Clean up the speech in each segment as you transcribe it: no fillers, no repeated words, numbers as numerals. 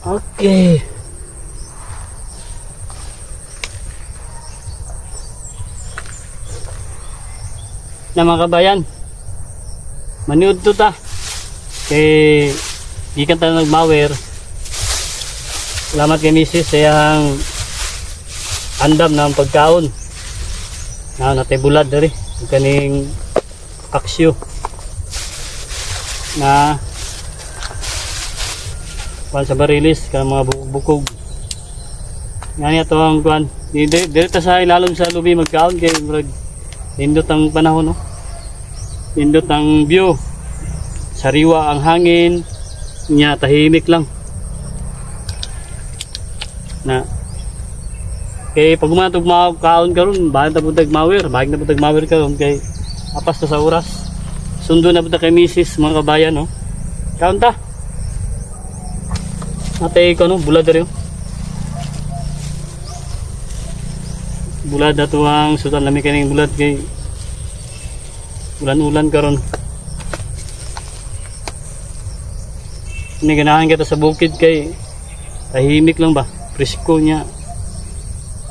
Okay. Na mga kabayan, maniud to ta kay gikan ta nagmawer. Salamat kay Mrs. sayang andam ng pagkaon na natibulad dari kaning aksyo na kuan sa barilis ka mga bukog nga niya to ang kuan dito sa ilalom sa lubi magkaon kay nindot ang panahon, no? Nindot ang view, sariwa ang hangin niya, tahimik lang na kay pag umatog kaon karon bahan ta putag mawer karon kay apas ta sa oras sundo na punta kay Mrs. mga kabayan, no? Kaon ta ate ko, no? Bulad rin bulad ato ang sutan lami kaning bulad kay ulan-ulan karon. Ini ganahan kita sa bukid kay tahimik lang ba, presko niya.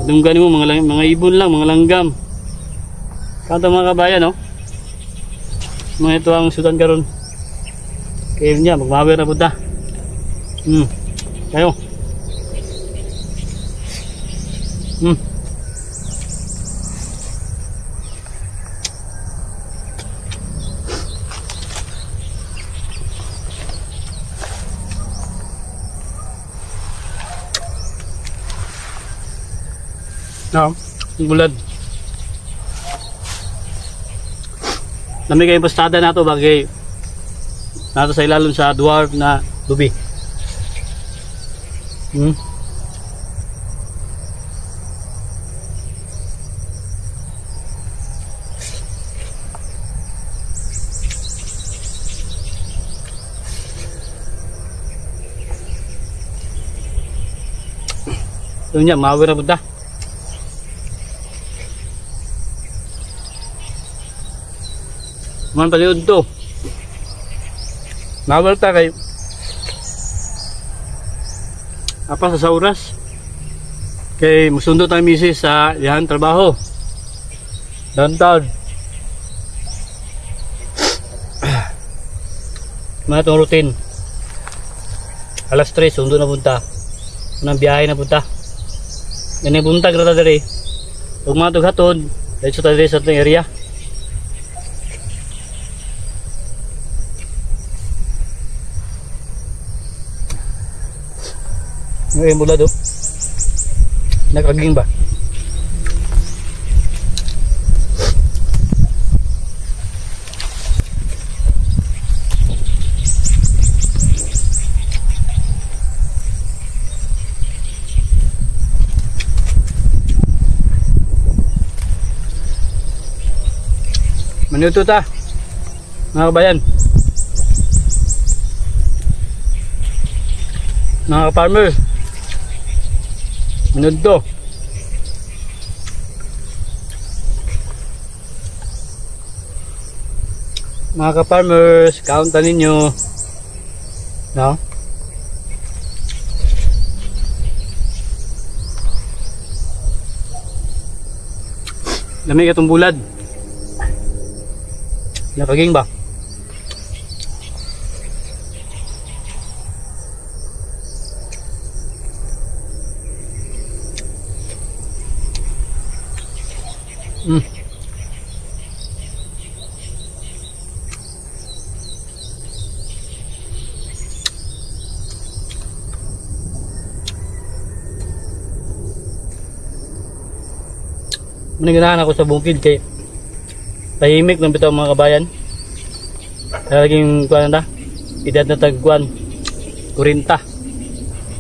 Dunggan mo mga ibon lang, mga langgam. Kanto mga kabayan, no? Mga ito ang sutan karon. Kaya niya magmawer na punta. Kayo. No, bulad. Nami kay pastada nato bagay nato sa ilalom sa dwarf na lubi. Ito niya, mawir na punta. Man paliud to. Mawir ta kay apa sa oras. Kay musundo tayo Mrs. sa yan trabaho. Downtown. Mga itong routine. Alas 3, sundo na punta. Unang biyahe na punta. Yan yung buntag na tadari. Huwag mga tughatod. Dahil sa tadari sa itong area. Ngayon mula do. Nakaging ba? Minuto ta mga kabayan, mga farmer, minuto. Mga ka-farmers, kauntan ninyo, no? Lamig itong bulad. Nakaging ba? Maniganahan ako sa bukid kay tahimik ng bitaw mga kabayan. Laging kuan na edad na tagkuan 40.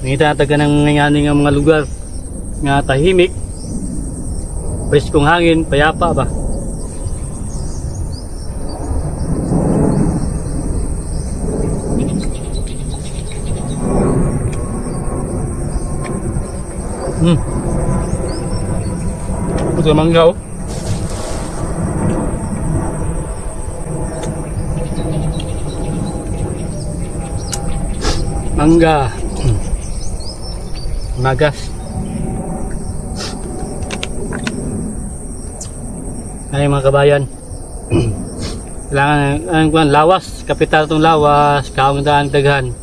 Ngita na taga ng ngani nga mga lugar nga tahimik, preskong hangin, payapa ba. Ito mangga, oh. Mangga. magas. Ay mga kabayan, kailangan lawas, kapital itong lawas, kauntaan daghan.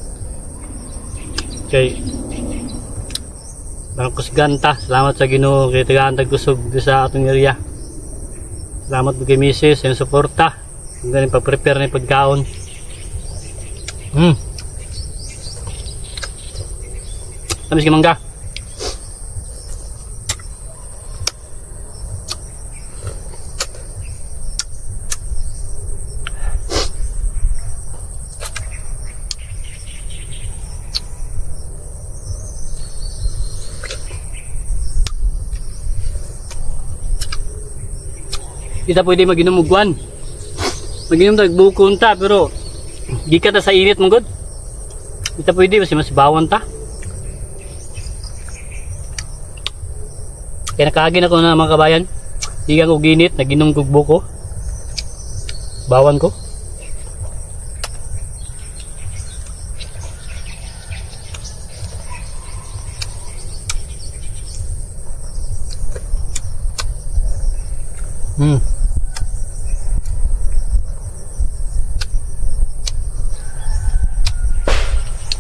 Okay, Marcos Ganta, salamat sa Ginoo kay tagaan tagkusog sa atong area. Salamat po kay Mrs. yung suporta, yung galing pag-prepare na yung pagkaon. Tamis kay mangga. Kita pwede mag-inom ugwan. Mag-inom tag buko ta pero di ka ta sa init mong god. Kita pwede mas bawan ta. Kaya nakagin ako na mga kabayan. Di ka ko ginit, nag-inom kog buko. Bawan ko.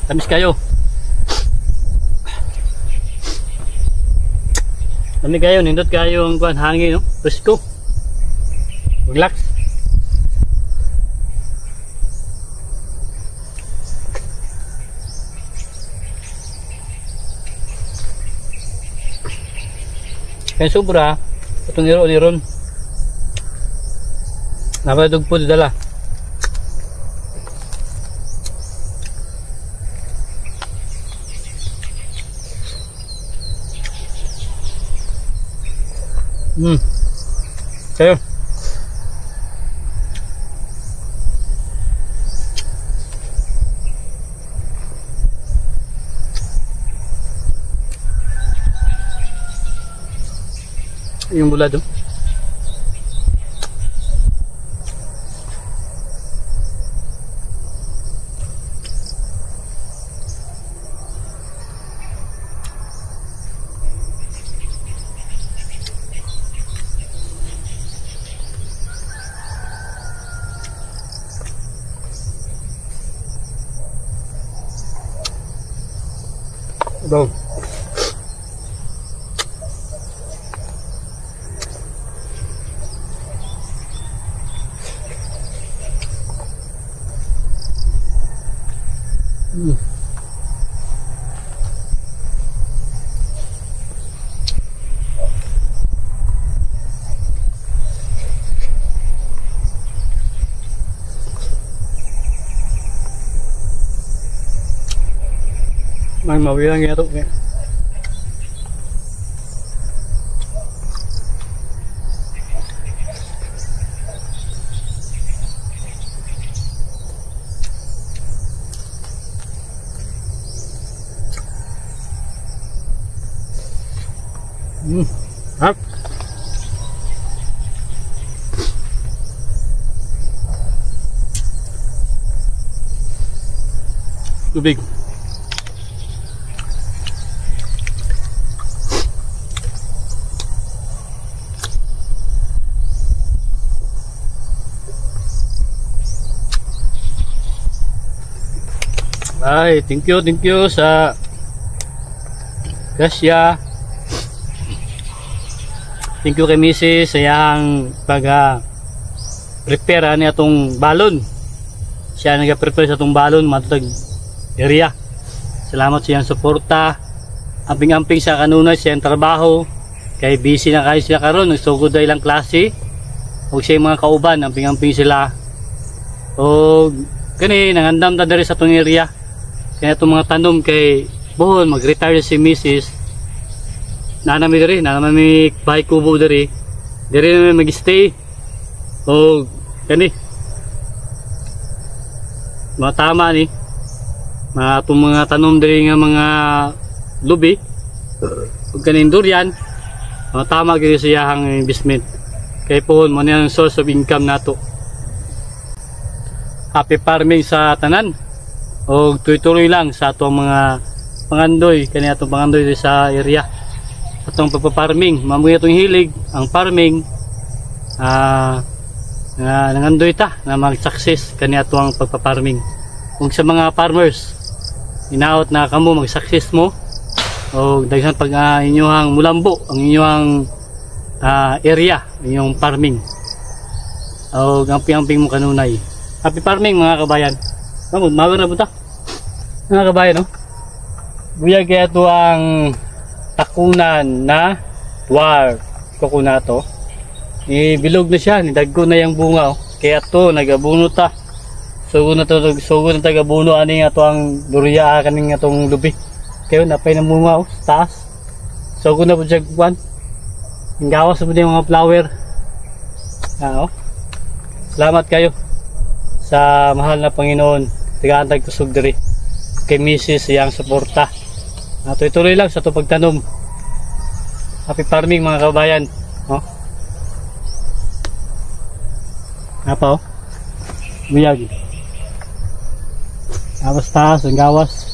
Tamis kayo. Tamis kayo, nindot kayo ang kuan hangin, no? Presko. Relax. Kaya sobra, itong iro-iron. Napadug po dala. Kayo. Yung bulado. Bom. May mawilang ito kaya. Hap. Tubig. Ay, thank you sa Gasya. Thank you kay Mrs. sa yang prepare niya itong balon. Siya nag-prepare sa itong balon matutag area. Salamat sa iyang suporta. Amping-amping sa kanunay sa iyang trabaho. Kay busy na kayo sila karon, nagsugod na ilang klase. Huwag siya mga kauban, amping-amping sila. O kani nangandam ta diri sa itong area. Kaya itong mga tanom kay buhon mag-retire si Mrs. Nanami diri, nanami bahay kubo diri. Diri na mag-stay. O kani mga tama ni mga itong mga tanom diri nga mga lubi ug kaning durian, mga tama gyud siya ang investment. Kay puhon mo na ang source of income nato. Happy farming sa tanan. O tuloy-tuloy lang sa atong mga pangandoy kani atong pangandoy sa area atong pagpa-farming. Mamoy atong hilig ang farming nga nangandoy ta na mag-success kani atong pagpa-farming. Kung sa mga farmers inaot na kamo mag-success mo o daghan pag inyong mulambo ang inyong area, inyong farming o gamping-gamping mo kanunay. Happy farming mga kabayan. Mago na punta mga kabayan, no? Buya kaya ito ang takunan na dwarf coconut to. Bilog na siya, nidagko na yung bunga, oh. Kaya ito nagabuno ta. Sugo na tagabuno ani nga to ang duriya kaning atong lubi. Kayo napay na bunga, oh, sa taas. Sugo na po siya kuwan. Gawas mo din mga flower. Oh. Salamat kayo sa mahal na Panginoon. Tigaantag kusog diri kay Mrs. yang suporta. Tuloy-tuloy lang sa ito pagtanom. Happy farming mga kabayan. Oh. Apa oh? Buyag. Awas taas ang gawas.